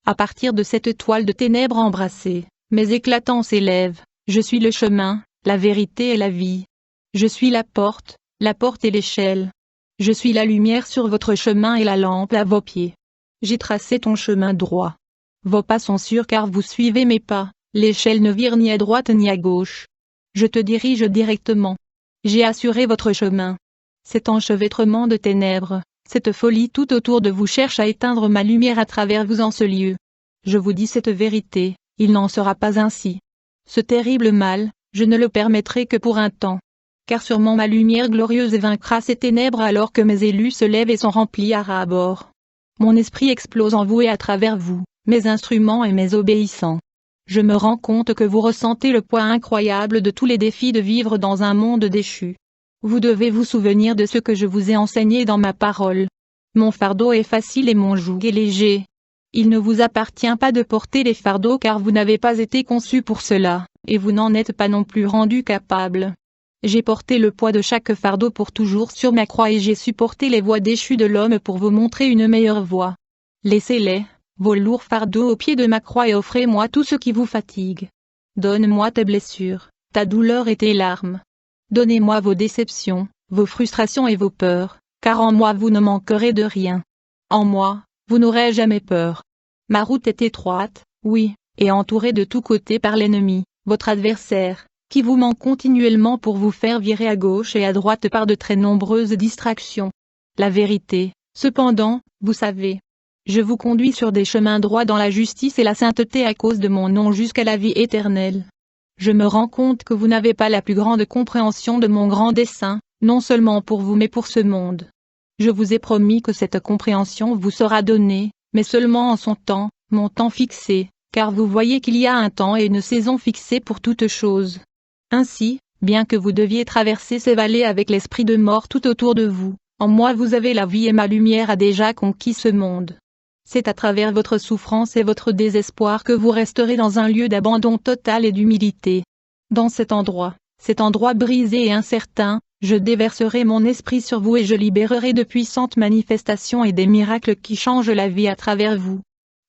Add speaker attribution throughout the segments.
Speaker 1: À partir de cette toile de ténèbres embrassée, mais éclatant s'élève, je suis le chemin, la vérité et la vie. Je suis la porte et l'échelle. Je suis la lumière sur votre chemin et la lampe à vos pieds. J'ai tracé ton chemin droit. Vos pas sont sûrs car vous suivez mes pas, l'échelle ne vire ni à droite ni à gauche. Je te dirige directement. J'ai assuré votre chemin. Cet enchevêtrement de ténèbres, cette folie tout autour de vous cherche à éteindre ma lumière à travers vous en ce lieu. Je vous dis cette vérité, il n'en sera pas ainsi. Ce terrible mal, je ne le permettrai que pour un temps. Car sûrement ma lumière glorieuse vaincra ces ténèbres alors que mes élus se lèvent et sont remplis à ras bord. Mon esprit explose en vous et à travers vous, mes instruments et mes obéissants. Je me rends compte que vous ressentez le poids incroyable de tous les défis de vivre dans un monde déchu. Vous devez vous souvenir de ce que je vous ai enseigné dans ma parole. Mon fardeau est facile et mon joug est léger. Il ne vous appartient pas de porter les fardeaux car vous n'avez pas été conçu pour cela, et vous n'en êtes pas non plus rendu capable. J'ai porté le poids de chaque fardeau pour toujours sur ma croix et j'ai supporté les voies déchues de l'homme pour vous montrer une meilleure voie. Laissez-les, vos lourds fardeaux au pied de ma croix et offrez-moi tout ce qui vous fatigue. Donne-moi tes blessures, ta douleur et tes larmes. Donnez-moi vos déceptions, vos frustrations et vos peurs, car en moi vous ne manquerez de rien. En moi, vous n'aurez jamais peur. Ma route est étroite, oui, et entourée de tous côtés par l'ennemi, votre adversaire, qui vous ment continuellement pour vous faire virer à gauche et à droite par de très nombreuses distractions. La vérité, cependant, vous savez. Je vous conduis sur des chemins droits dans la justice et la sainteté à cause de mon nom jusqu'à la vie éternelle. Je me rends compte que vous n'avez pas la plus grande compréhension de mon grand dessein, non seulement pour vous mais pour ce monde. Je vous ai promis que cette compréhension vous sera donnée, mais seulement en son temps, mon temps fixé, car vous voyez qu'il y a un temps et une saison fixée pour toute chose. Ainsi, bien que vous deviez traverser ces vallées avec l'esprit de mort tout autour de vous, en moi vous avez la vie et ma lumière a déjà conquis ce monde. C'est à travers votre souffrance et votre désespoir que vous resterez dans un lieu d'abandon total et d'humilité. Dans cet endroit brisé et incertain, je déverserai mon esprit sur vous et je libérerai de puissantes manifestations et des miracles qui changent la vie à travers vous.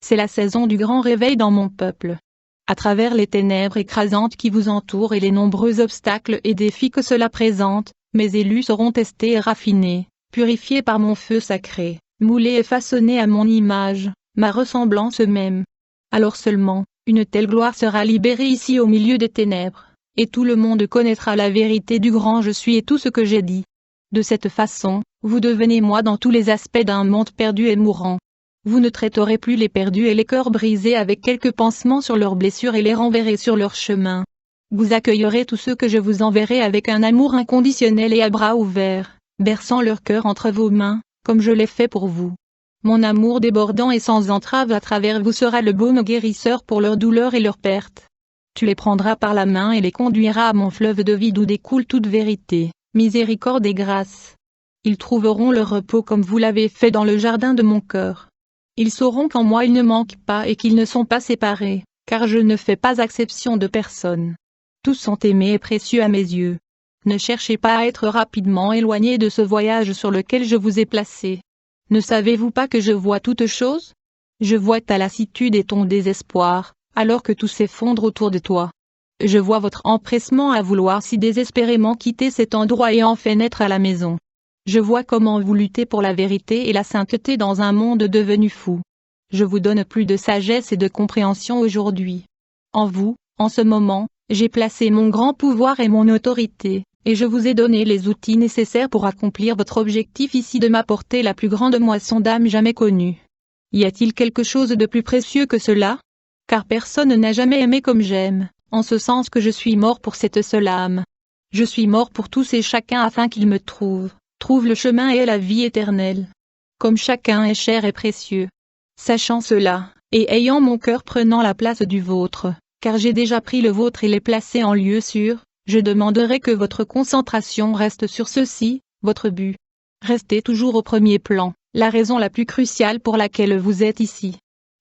Speaker 1: C'est la saison du grand réveil dans mon peuple. À travers les ténèbres écrasantes qui vous entourent et les nombreux obstacles et défis que cela présente, mes élus seront testés et raffinés, purifiés par mon feu sacré, moulés et façonnés à mon image, ma ressemblance même. Alors seulement, une telle gloire sera libérée ici au milieu des ténèbres, et tout le monde connaîtra la vérité du grand je suis et tout ce que j'ai dit. De cette façon, vous devenez moi dans tous les aspects d'un monde perdu et mourant. Vous ne traiterez plus les perdus et les cœurs brisés avec quelques pansements sur leurs blessures et les renverrez sur leur chemin. Vous accueillerez tous ceux que je vous enverrai avec un amour inconditionnel et à bras ouverts, berçant leur cœur entre vos mains, comme je l'ai fait pour vous. Mon amour débordant et sans entrave à travers vous sera le baume guérisseur pour leurs douleurs et leurs pertes. Tu les prendras par la main et les conduiras à mon fleuve de vie d'où découle toute vérité, miséricorde et grâce. Ils trouveront leur repos comme vous l'avez fait dans le jardin de mon cœur. Ils sauront qu'en moi ils ne manquent pas et qu'ils ne sont pas séparés, car je ne fais pas exception de personne. Tous sont aimés et précieux à mes yeux. Ne cherchez pas à être rapidement éloignés de ce voyage sur lequel je vous ai placé. Ne savez-vous pas que je vois toutes choses? Je vois ta lassitude et ton désespoir, alors que tout s'effondre autour de toi. Je vois votre empressement à vouloir si désespérément quitter cet endroit et en fait naître à la maison. Je vois comment vous luttez pour la vérité et la sainteté dans un monde devenu fou. Je vous donne plus de sagesse et de compréhension aujourd'hui. En vous, en ce moment, j'ai placé mon grand pouvoir et mon autorité, et je vous ai donné les outils nécessaires pour accomplir votre objectif ici de m'apporter la plus grande moisson d'âmes jamais connue. Y a-t-il quelque chose de plus précieux que cela? Car personne n'a jamais aimé comme j'aime, en ce sens que je suis mort pour cette seule âme. Je suis mort pour tous et chacun afin qu'il me trouve le chemin et la vie éternelle. Comme chacun est cher et précieux. Sachant cela, et ayant mon cœur prenant la place du vôtre, car j'ai déjà pris le vôtre et l'ai placé en lieu sûr, je demanderai que votre concentration reste sur ceci, votre but. Restez toujours au premier plan, la raison la plus cruciale pour laquelle vous êtes ici.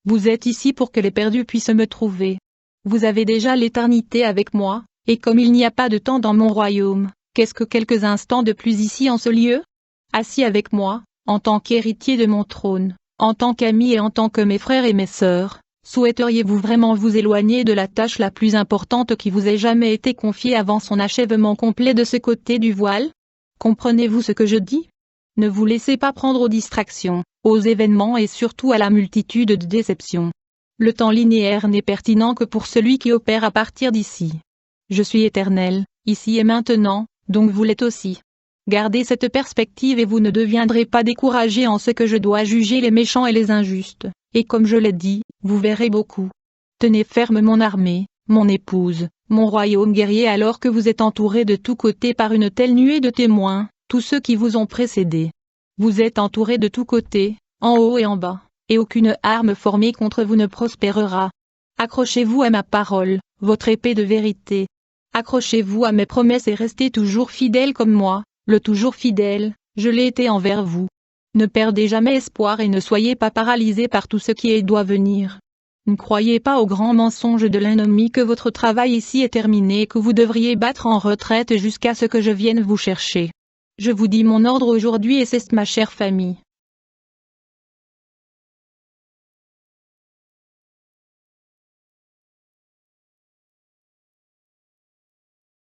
Speaker 1: Vous êtes ici pour que les perdus puissent me trouver. Vous avez déjà l'éternité avec moi, et comme il n'y a pas de temps dans mon royaume, qu'est-ce que quelques instants de plus ici en ce lieu? Assis avec moi, en tant qu'héritier de mon trône, en tant qu'ami et en tant que mes frères et mes sœurs, Souhaiteriez-vous vraiment vous éloigner de la tâche la plus importante qui vous ait jamais été confiée avant son achèvement complet de ce côté du voile? Comprenez-vous ce que je dis? Ne vous laissez pas prendre aux distractions, aux événements et surtout à la multitude de déceptions. Le temps linéaire n'est pertinent que pour celui qui opère à partir d'ici. Je suis éternel, ici et maintenant, donc vous l'êtes aussi. Gardez cette perspective et vous ne deviendrez pas découragé en ce que je dois juger les méchants et les injustes, et comme je l'ai dit, vous verrez beaucoup. Tenez ferme mon armée, mon épouse, mon royaume guerrier alors que vous êtes entouré de tous côtés par une telle nuée de témoins, tous ceux qui vous ont précédé. Vous êtes entouré de tous côtés, en haut et en bas, et aucune arme formée contre vous ne prospérera. Accrochez-vous à ma parole, votre épée de vérité. Accrochez-vous à mes promesses et restez toujours fidèles comme moi, le toujours fidèle, je l'ai été envers vous. Ne perdez jamais espoir et ne soyez pas paralysés par tout ce qui doit venir. Ne croyez pas au grand mensonge de l'ennemi que votre travail ici est terminé et que vous devriez battre en retraite jusqu'à ce que je vienne vous chercher. Je vous dis mon ordre aujourd'hui et c'est ma chère famille.